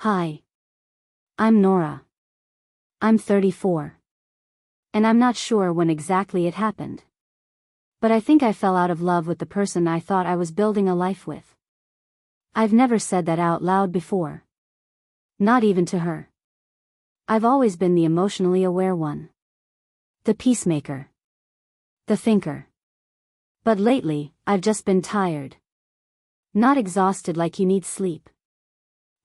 Hi. I'm Nora. I'm 34. And I'm not sure when exactly it happened. But I think I fell out of love with the person I thought I was building a life with. I've never said that out loud before. Not even to her. I've always been the emotionally aware one. The peacemaker. The thinker. But lately, I've just been tired. Not exhausted like you need sleep.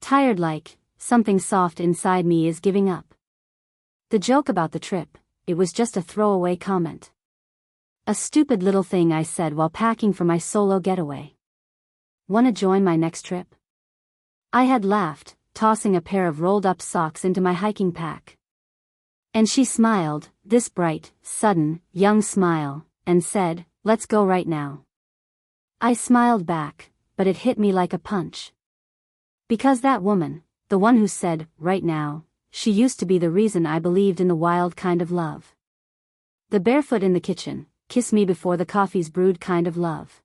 Tired like, something soft inside me is giving up. The joke about the trip, it was just a throwaway comment. A stupid little thing I said while packing for my solo getaway. Wanna join my next trip? I had laughed, tossing a pair of rolled-up socks into my hiking pack. And she smiled, this bright, sudden, young smile, and said, "Let's go right now." I smiled back, but it hit me like a punch. Because that woman, the one who said, "right now," she used to be the reason I believed in the wild kind of love. The barefoot in the kitchen, kiss me before the coffee's brewed kind of love.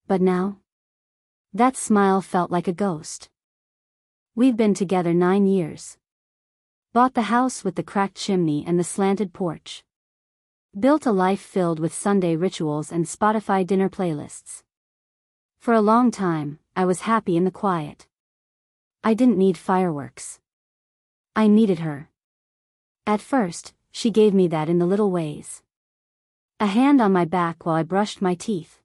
But now? That smile felt like a ghost. We've been together 9 years. Bought the house with the cracked chimney and the slanted porch. Built a life filled with Sunday rituals and Spotify dinner playlists. For a long time, I was happy in the quiet. I didn't need fireworks. I needed her. At first, she gave me that in the little ways. A hand on my back while I brushed my teeth.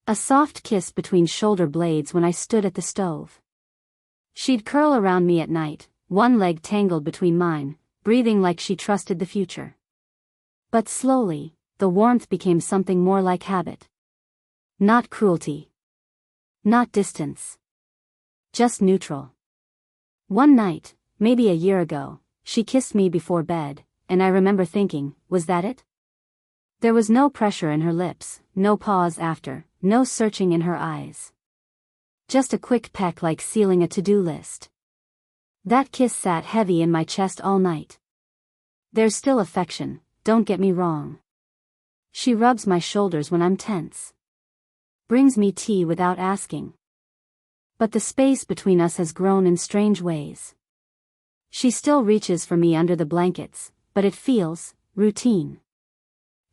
A soft kiss between shoulder blades when I stood at the stove. She'd curl around me at night, one leg tangled between mine, breathing like she trusted the future. But slowly, the warmth became something more like habit. Not cruelty. Not distance. Just neutral. One night, maybe a year ago, she kissed me before bed, and I remember thinking, was that it? There was no pressure in her lips, no pause after, no searching in her eyes. Just a quick peck like sealing a to-do list. That kiss sat heavy in my chest all night. There's still affection, don't get me wrong. She rubs my shoulders when I'm tense. Brings me tea without asking. But the space between us has grown in strange ways. She still reaches for me under the blankets, but it feels routine.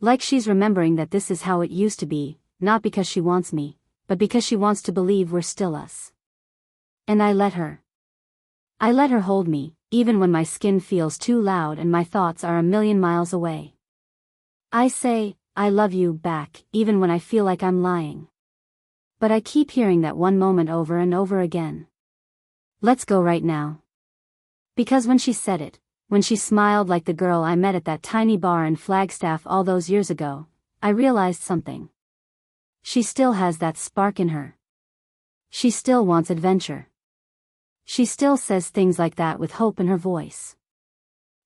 Like she's remembering that this is how it used to be, not because she wants me, but because she wants to believe we're still us. And I let her. I let her hold me, even when my skin feels too loud and my thoughts are a million miles away. I say, "I love you" back, even when I feel like I'm lying. But I keep hearing that one moment over and over again. Let's go right now. Because when she said it, when she smiled like the girl I met at that tiny bar in Flagstaff all those years ago, I realized something. She still has that spark in her. She still wants adventure. She still says things like that with hope in her voice.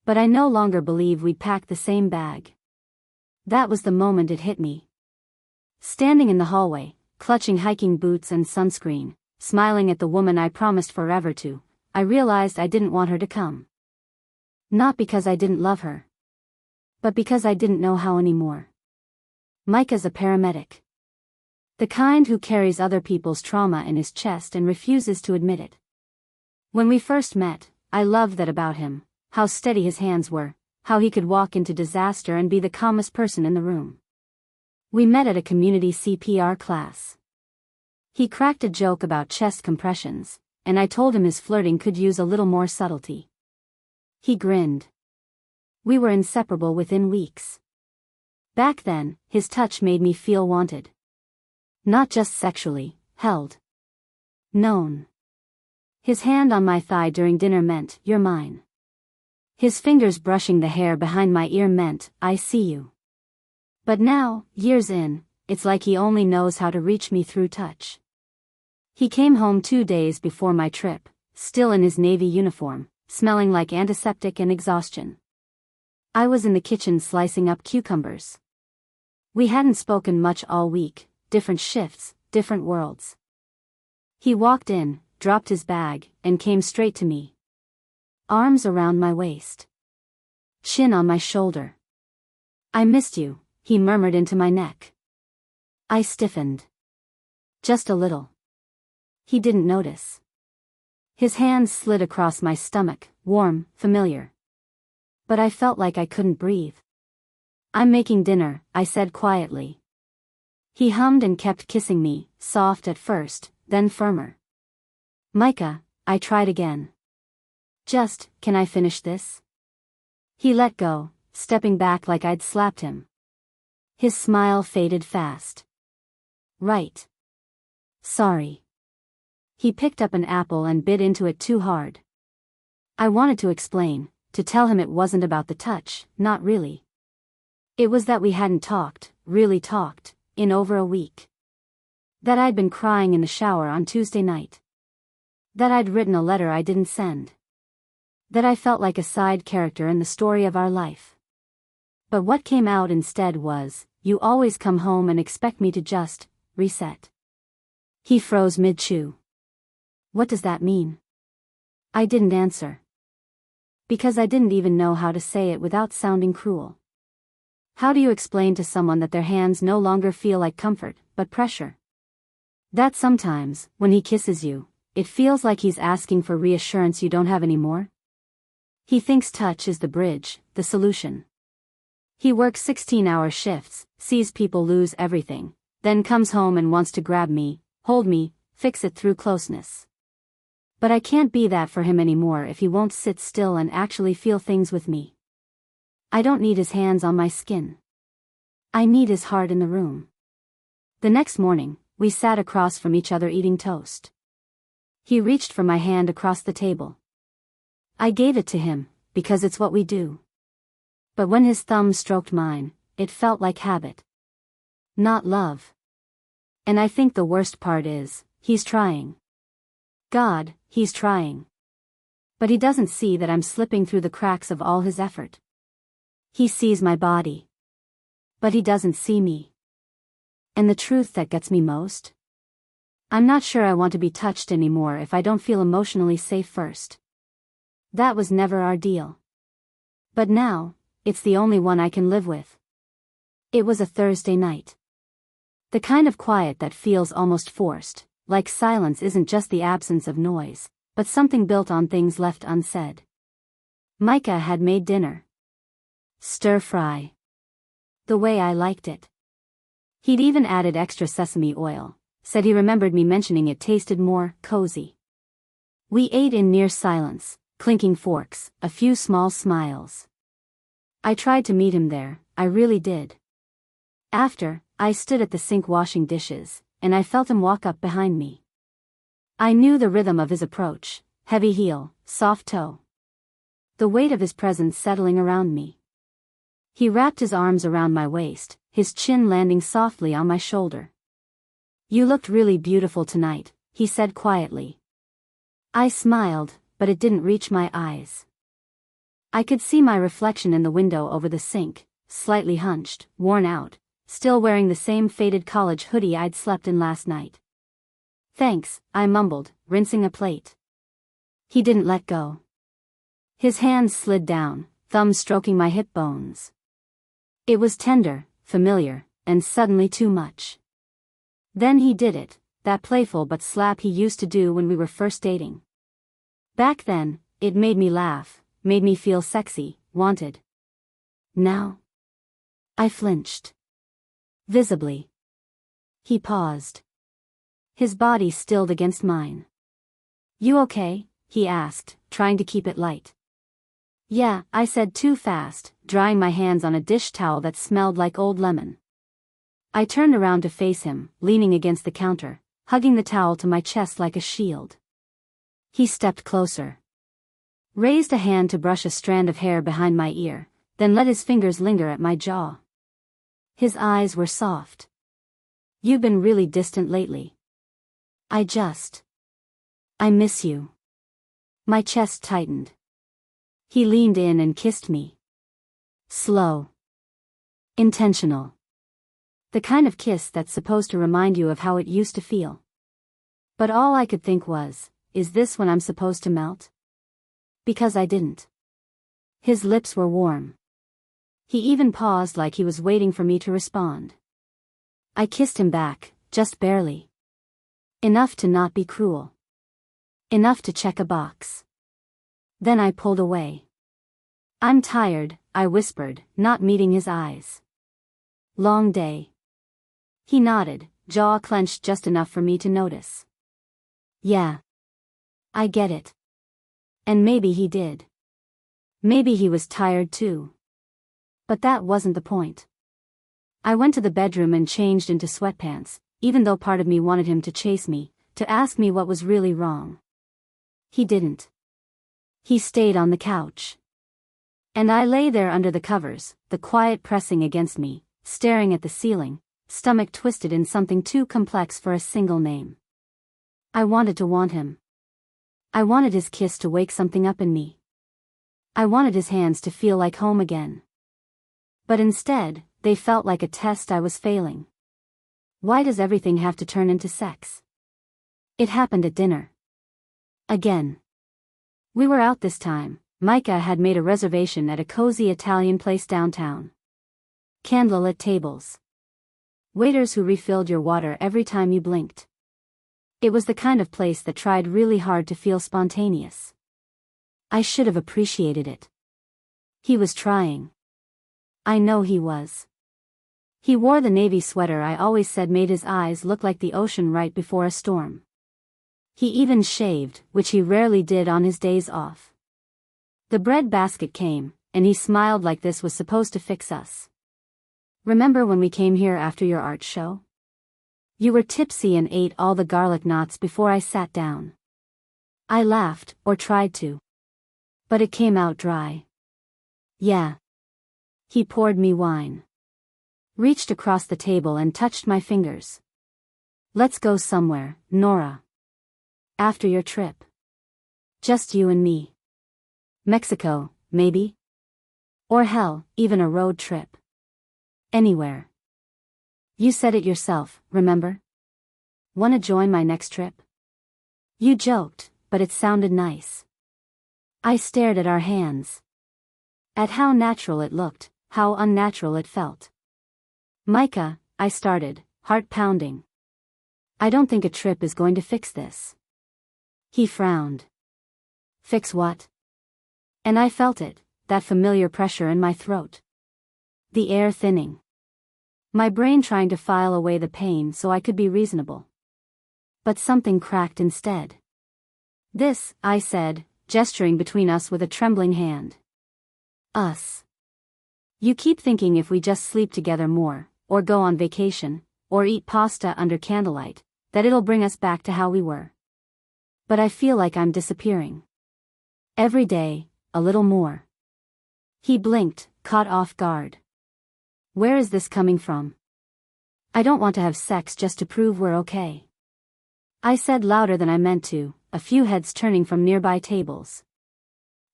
But I no longer believe we'd packed the same bag. That was the moment it hit me. Standing in the hallway, clutching hiking boots and sunscreen, smiling at the woman I promised forever to, I realized I didn't want her to come. Not because I didn't love her. But because I didn't know how anymore. Micah's a paramedic. The kind who carries other people's trauma in his chest and refuses to admit it. When we first met, I loved that about him, how steady his hands were, how he could walk into disaster and be the calmest person in the room. We met at a community CPR class. He cracked a joke about chest compressions, and I told him his flirting could use a little more subtlety. He grinned. We were inseparable within weeks. Back then, his touch made me feel wanted. Not just sexually, held. Known. His hand on my thigh during dinner meant, "You're mine." His fingers brushing the hair behind my ear meant, "I see you." But now, years in, it's like he only knows how to reach me through touch. He came home 2 days before my trip, still in his Navy uniform, smelling like antiseptic and exhaustion. I was in the kitchen slicing up cucumbers. We hadn't spoken much all week, different shifts, different worlds. He walked in, dropped his bag, and came straight to me. Arms around my waist. Chin on my shoulder. "I missed you," he murmured into my neck. I stiffened. Just a little. He didn't notice. His hands slid across my stomach, warm, familiar. But I felt like I couldn't breathe. "I'm making dinner," I said quietly. He hummed and kept kissing me, soft at first, then firmer. "Micah," I tried again. "Just, can I finish this?" He let go, stepping back like I'd slapped him. His smile faded fast. "Right. Sorry." He picked up an apple and bit into it too hard. I wanted to explain, to tell him it wasn't about the touch, not really. It was that we hadn't talked, really talked, in over a week. That I'd been crying in the shower on Tuesday night. That I'd written a letter I didn't send. That I felt like a side character in the story of our life. But what came out instead was, "You always come home and expect me to just reset." He froze mid-chew. "What does that mean?" I didn't answer. Because I didn't even know how to say it without sounding cruel. How do you explain to someone that their hands no longer feel like comfort, but pressure? That sometimes, when he kisses you, it feels like he's asking for reassurance you don't have anymore? He thinks touch is the bridge, the solution. He works 16-hour shifts, sees people lose everything, then comes home and wants to grab me, hold me, fix it through closeness. But I can't be that for him anymore if he won't sit still and actually feel things with me. I don't need his hands on my skin. I need his heart in the room. The next morning, we sat across from each other eating toast. He reached for my hand across the table. I gave it to him, because it's what we do. But when his thumb stroked mine, it felt like habit. Not love. And I think the worst part is, he's trying. God, he's trying. But he doesn't see that I'm slipping through the cracks of all his effort. He sees my body. But he doesn't see me. And the truth that gets me most? I'm not sure I want to be touched anymore if I don't feel emotionally safe first. That was never our deal. But now, it's the only one I can live with. It was a Thursday night. The kind of quiet that feels almost forced. Like silence isn't just the absence of noise, but something built on things left unsaid. Micah had made dinner. Stir fry. The way I liked it. He'd even added extra sesame oil, said he remembered me mentioning it tasted more cozy. We ate in near silence, clinking forks, a few small smiles. I tried to meet him there, I really did. After, I stood at the sink washing dishes, and I felt him walk up behind me. I knew the rhythm of his approach, heavy heel, soft toe. The weight of his presence settling around me. He wrapped his arms around my waist, his chin landing softly on my shoulder. "You looked really beautiful tonight," he said quietly. I smiled, but it didn't reach my eyes. I could see my reflection in the window over the sink, slightly hunched, worn out, still wearing the same faded college hoodie I'd slept in last night. "Thanks," I mumbled, rinsing a plate. He didn't let go. His hands slid down, thumb stroking my hip bones. It was tender, familiar, and suddenly too much. Then he did it, that playful but slap he used to do when we were first dating. Back then, it made me laugh, made me feel sexy, wanted. Now? I flinched. Visibly. He paused. His body stilled against mine. "You okay?" he asked, trying to keep it light. "Yeah," I said too fast, drying my hands on a dish towel that smelled like old lemon. I turned around to face him, leaning against the counter, hugging the towel to my chest like a shield. He stepped closer. Raised a hand to brush a strand of hair behind my ear, then let his fingers linger at my jaw. His eyes were soft. "You've been really distant lately. I miss you." My chest tightened. He leaned in and kissed me. Slow. Intentional. The kind of kiss that's supposed to remind you of how it used to feel. But all I could think was, is this when I'm supposed to melt? Because I didn't. His lips were warm. He even paused like he was waiting for me to respond. I kissed him back, just barely. Enough to not be cruel. Enough to check a box. Then I pulled away. I'm tired, I whispered, not meeting his eyes. Long day. He nodded, jaw clenched just enough for me to notice. Yeah. I get it. And maybe he did. Maybe he was tired too. But that wasn't the point. I went to the bedroom and changed into sweatpants, even though part of me wanted him to chase me, to ask me what was really wrong. He didn't. He stayed on the couch. And I lay there under the covers, the quiet pressing against me, staring at the ceiling, stomach twisted in something too complex for a single name. I wanted to want him. I wanted his kiss to wake something up in me. I wanted his hands to feel like home again. But instead, they felt like a test I was failing. Why does everything have to turn into sex? It happened at dinner. Again. We were out this time. Micah had made a reservation at a cozy Italian place downtown. Candlelit tables. Waiters who refilled your water every time you blinked. It was the kind of place that tried really hard to feel spontaneous. I should have appreciated it. He was trying. I know he was. He wore the navy sweater I always said made his eyes look like the ocean right before a storm. He even shaved, which he rarely did on his days off. The bread basket came, and he smiled like this was supposed to fix us. Remember when we came here after your art show? You were tipsy and ate all the garlic knots before I sat down. I laughed, or tried to. But it came out dry. Yeah. He poured me wine. Reached across the table and touched my fingers. Let's go somewhere, Nora. After your trip. Just you and me. Mexico, maybe? Or hell, even a road trip. Anywhere. You said it yourself, remember? Wanna join my next trip? You joked, but it sounded nice. I stared at our hands. At how natural it looked, how unnatural it felt. Micah, I started, heart pounding. I don't think a trip is going to fix this. He frowned. Fix what? And I felt it, that familiar pressure in my throat. The air thinning. My brain trying to file away the pain so I could be reasonable. But something cracked instead. This, I said, gesturing between us with a trembling hand. Us. You keep thinking if we just sleep together more, or go on vacation, or eat pasta under candlelight, that it'll bring us back to how we were. But I feel like I'm disappearing. Every day, a little more. He blinked, caught off guard. Where is this coming from? I don't want to have sex just to prove we're okay. I said louder than I meant to, a few heads turning from nearby tables.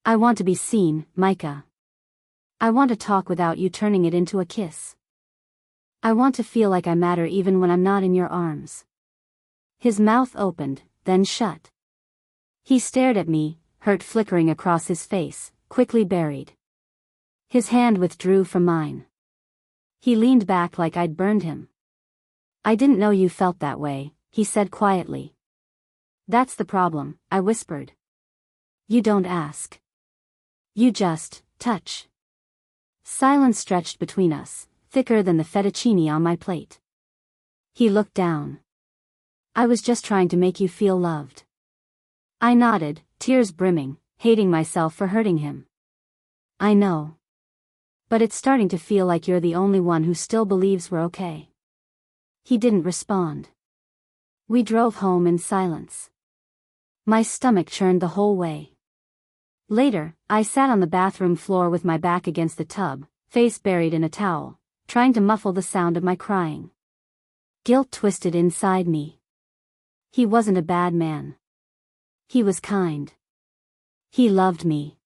I want to be seen, Micah. I want to talk without you turning it into a kiss. I want to feel like I matter even when I'm not in your arms. His mouth opened, then shut. He stared at me, hurt flickering across his face, quickly buried. His hand withdrew from mine. He leaned back like I'd burned him. I didn't know you felt that way, he said quietly. That's the problem, I whispered. You don't ask. You just touch. Silence stretched between us, thicker than the fettuccine on my plate. He looked down. I was just trying to make you feel loved. I nodded, tears brimming, hating myself for hurting him. I know. But it's starting to feel like you're the only one who still believes we're okay. He didn't respond. We drove home in silence. My stomach churned the whole way. Later, I sat on the bathroom floor with my back against the tub, face buried in a towel, trying to muffle the sound of my crying. Guilt twisted inside me. He wasn't a bad man. He was kind. He loved me.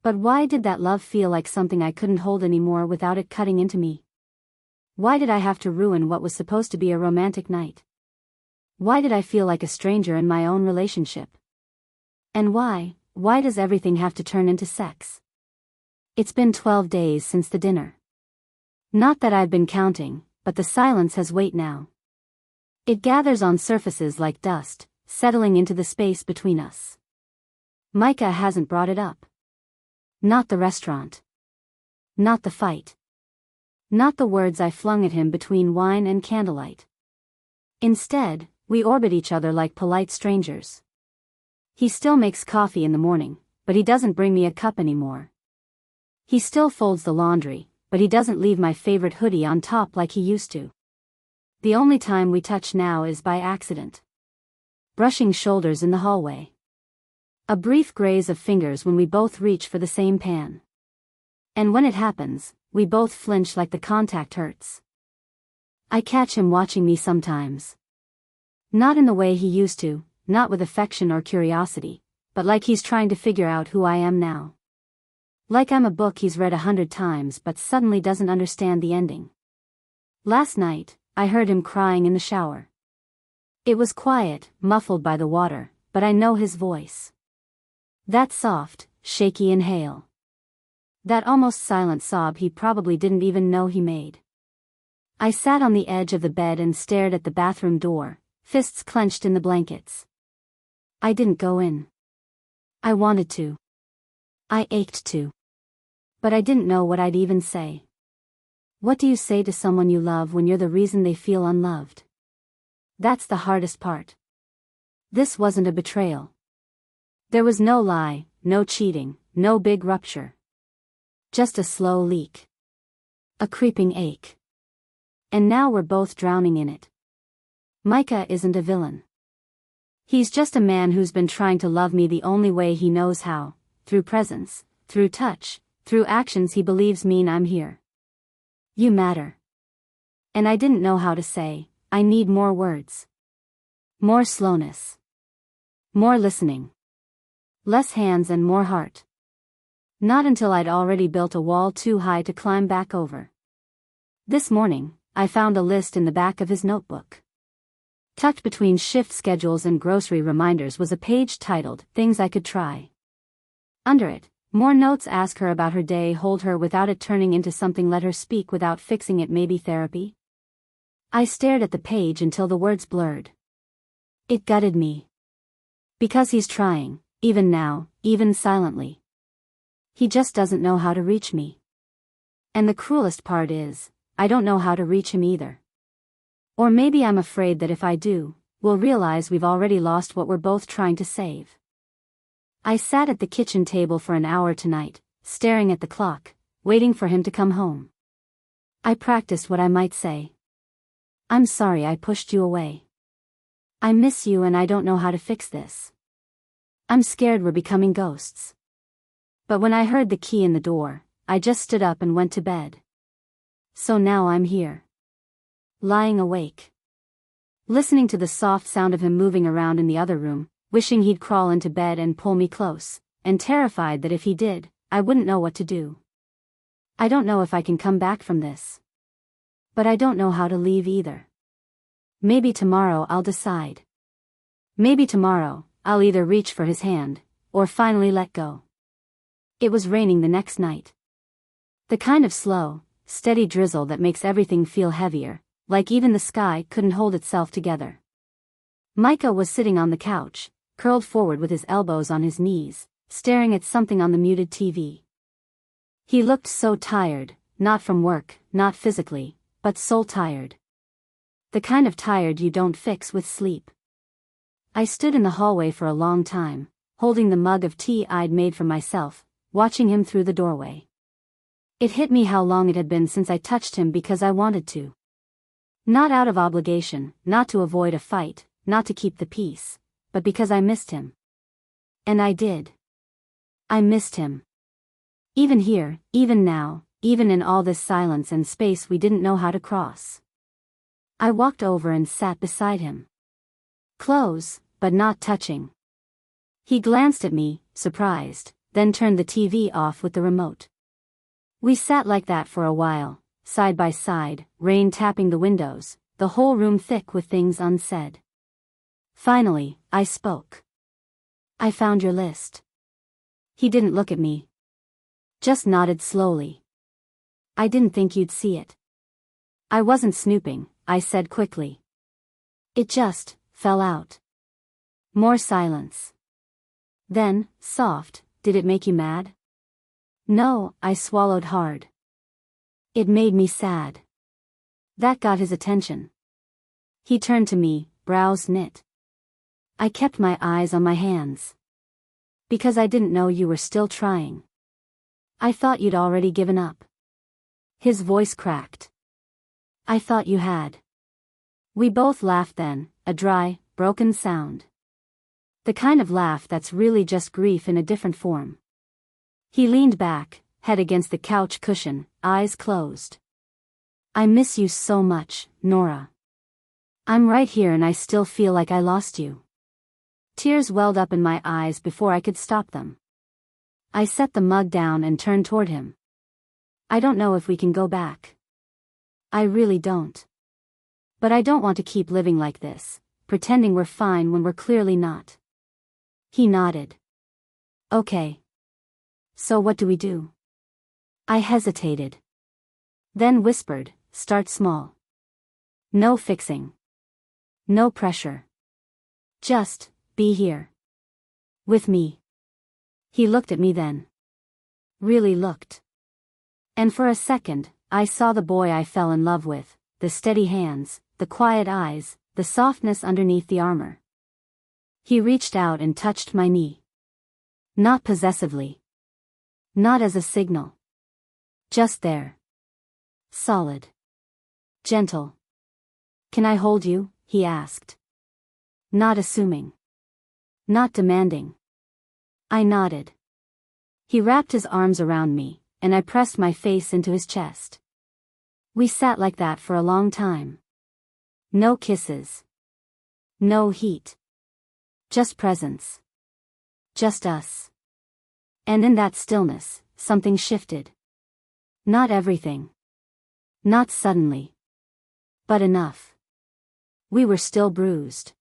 But why did that love feel like something I couldn't hold anymore without it cutting into me? Why did I have to ruin what was supposed to be a romantic night? Why did I feel like a stranger in my own relationship? And why does everything have to turn into sex? It's been 12 days since the dinner. Not that I've been counting, but the silence has weight now. It gathers on surfaces like dust, settling into the space between us. Micah hasn't brought it up. Not the restaurant. Not the fight. Not the words I flung at him between wine and candlelight. Instead, we orbit each other like polite strangers. He still makes coffee in the morning, but he doesn't bring me a cup anymore. He still folds the laundry, but he doesn't leave my favorite hoodie on top like he used to. The only time we touch now is by accident. Brushing shoulders in the hallway. A brief graze of fingers when we both reach for the same pan. And when it happens, we both flinch like the contact hurts. I catch him watching me sometimes. Not in the way he used to, not with affection or curiosity, but like he's trying to figure out who I am now. Like I'm a book he's read 100 times but suddenly doesn't understand the ending. Last night, I heard him crying in the shower. It was quiet, muffled by the water, but I know his voice. That soft, shaky inhale. That almost silent sob he probably didn't even know he made. I sat on the edge of the bed and stared at the bathroom door, fists clenched in the blankets. I didn't go in. I wanted to. I ached to. But I didn't know what I'd even say. What do you say to someone you love when you're the reason they feel unloved? That's the hardest part. This wasn't a betrayal. There was no lie, no cheating, no big rupture. Just a slow leak. A creeping ache. And now we're both drowning in it. Micah isn't a villain. He's just a man who's been trying to love me the only way he knows how, through presence, through touch, through actions he believes mean I'm here. You matter. And I didn't know how to say, I need more words. More slowness. More listening. Less hands and more heart. Not until I'd already built a wall too high to climb back over. This morning, I found a list in the back of his notebook. Tucked between shift schedules and grocery reminders was a page titled, Things I Could Try. Under it, more notes: ask her about her day, hold her without it turning into something, let her speak without fixing it, maybe therapy. I stared at the page until the words blurred. It gutted me. Because he's trying, even now, even silently. He just doesn't know how to reach me. And the cruelest part is, I don't know how to reach him either. Or maybe I'm afraid that if I do, we'll realize we've already lost what we're both trying to save. I sat at the kitchen table for an hour tonight, staring at the clock, waiting for him to come home. I practiced what I might say. I'm sorry I pushed you away. I miss you and I don't know how to fix this. I'm scared we're becoming ghosts. But when I heard the key in the door, I just stood up and went to bed. So now I'm here. Lying awake. Listening to the soft sound of him moving around in the other room, wishing he'd crawl into bed and pull me close, and terrified that if he did, I wouldn't know what to do. I don't know if I can come back from this. But I don't know how to leave either. Maybe tomorrow I'll decide. Maybe tomorrow, I'll either reach for his hand, or finally let go. It was raining the next night. The kind of slow, steady drizzle that makes everything feel heavier, like even the sky couldn't hold itself together. Micah was sitting on the couch, curled forward with his elbows on his knees, staring at something on the muted TV. He looked so tired, not from work, not physically, but soul tired. The kind of tired you don't fix with sleep. I stood in the hallway for a long time, holding the mug of tea I'd made for myself, watching him through the doorway. It hit me how long it had been since I touched him because I wanted to. Not out of obligation, not to avoid a fight, not to keep the peace, but because I missed him. And I did. I missed him. Even here, even now, even in all this silence and space we didn't know how to cross. I walked over and sat beside him. Close, but not touching. He glanced at me, surprised, then turned the TV off with the remote. We sat like that for a while, side by side, rain tapping the windows, the whole room thick with things unsaid. Finally, I spoke. I found your list. He didn't look at me. Just nodded slowly. I didn't think you'd see it. I wasn't snooping, I said quickly. It just fell out. More silence. Then, soft, did it make you mad? No, I swallowed hard. It made me sad. That got his attention. He turned to me, brows knit. I kept my eyes on my hands. Because I didn't know you were still trying. I thought you'd already given up. His voice cracked. I thought you had. We both laughed then, a dry, broken sound. The kind of laugh that's really just grief in a different form. He leaned back, head against the couch cushion, eyes closed. I miss you so much, Nora. I'm right here and I still feel like I lost you. Tears welled up in my eyes before I could stop them. I set the mug down and turned toward him. I don't know if we can go back. I really don't. But I don't want to keep living like this, pretending we're fine when we're clearly not. He nodded. Okay. So what do we do? I hesitated. Then whispered, start small. No fixing. No pressure. Just, be here. With me. He looked at me then. Really looked. And for a second, I saw the boy I fell in love with, the steady hands, the quiet eyes, the softness underneath the armor. He reached out and touched my knee. Not possessively. Not as a signal. Just there. Solid. Gentle. Can I hold you? He asked. Not assuming. Not demanding. I nodded. He wrapped his arms around me, and I pressed my face into his chest. We sat like that for a long time. No kisses. No heat. Just presence. Just us. And in that stillness, something shifted. Not everything. Not suddenly. But enough. We were still bruised.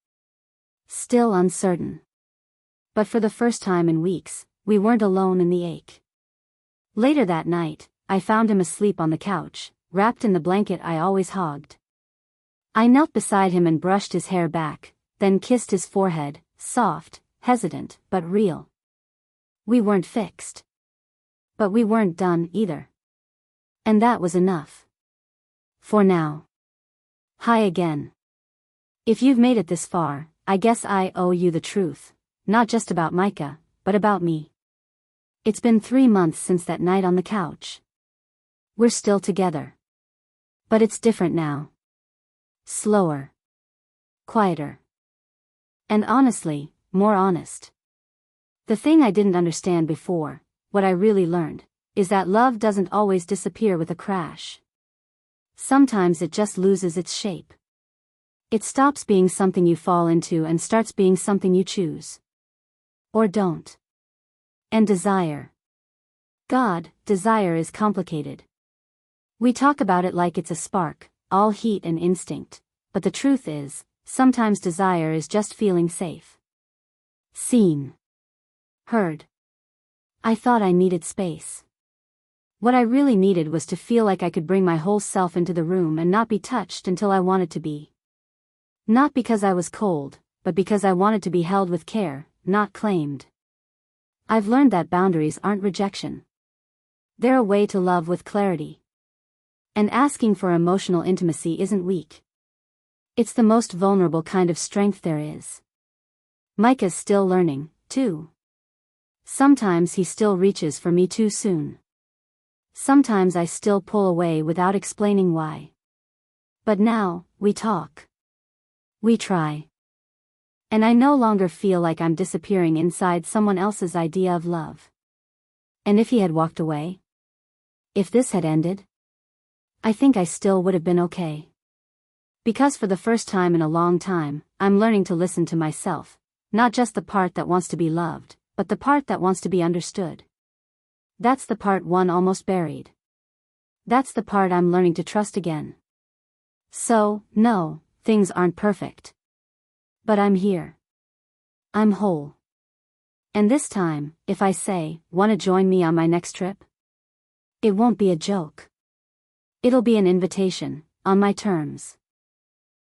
Still uncertain. But for the first time in weeks, we weren't alone in the ache. Later that night, I found him asleep on the couch, wrapped in the blanket I always hogged. I knelt beside him and brushed his hair back, then kissed his forehead, soft, hesitant, but real. We weren't fixed. But we weren't done either. And that was enough. For now. Hi again. If you've made it this far, I guess I owe you the truth, not just about Micah, but about me. It's been 3 months since that night on the couch. We're still together. But it's different now. Slower. Quieter. And honestly, more honest. The thing I didn't understand before, what I really learned, is that love doesn't always disappear with a crash. Sometimes it just loses its shape. It stops being something you fall into and starts being something you choose. Or don't. And desire. God, desire is complicated. We talk about it like it's a spark, all heat and instinct, but the truth is, sometimes desire is just feeling safe. Seen. Heard. I thought I needed space. What I really needed was to feel like I could bring my whole self into the room and not be touched until I wanted to be. Not because I was cold, but because I wanted to be held with care, not claimed. I've learned that boundaries aren't rejection. They're a way to love with clarity. And asking for emotional intimacy isn't weak. It's the most vulnerable kind of strength there is. Micah's still learning, too. Sometimes he still reaches for me too soon. Sometimes I still pull away without explaining why. But now, we talk. We try. And I no longer feel like I'm disappearing inside someone else's idea of love. And if he had walked away? If this had ended? I think I still would have been okay. Because for the first time in a long time, I'm learning to listen to myself, not just the part that wants to be loved, but the part that wants to be understood. That's the part one almost buried. That's the part I'm learning to trust again. So, no, things aren't perfect. But I'm here. I'm whole. And this time, if I say, "Wanna join me on my next trip?" it won't be a joke. It'll be an invitation, on my terms.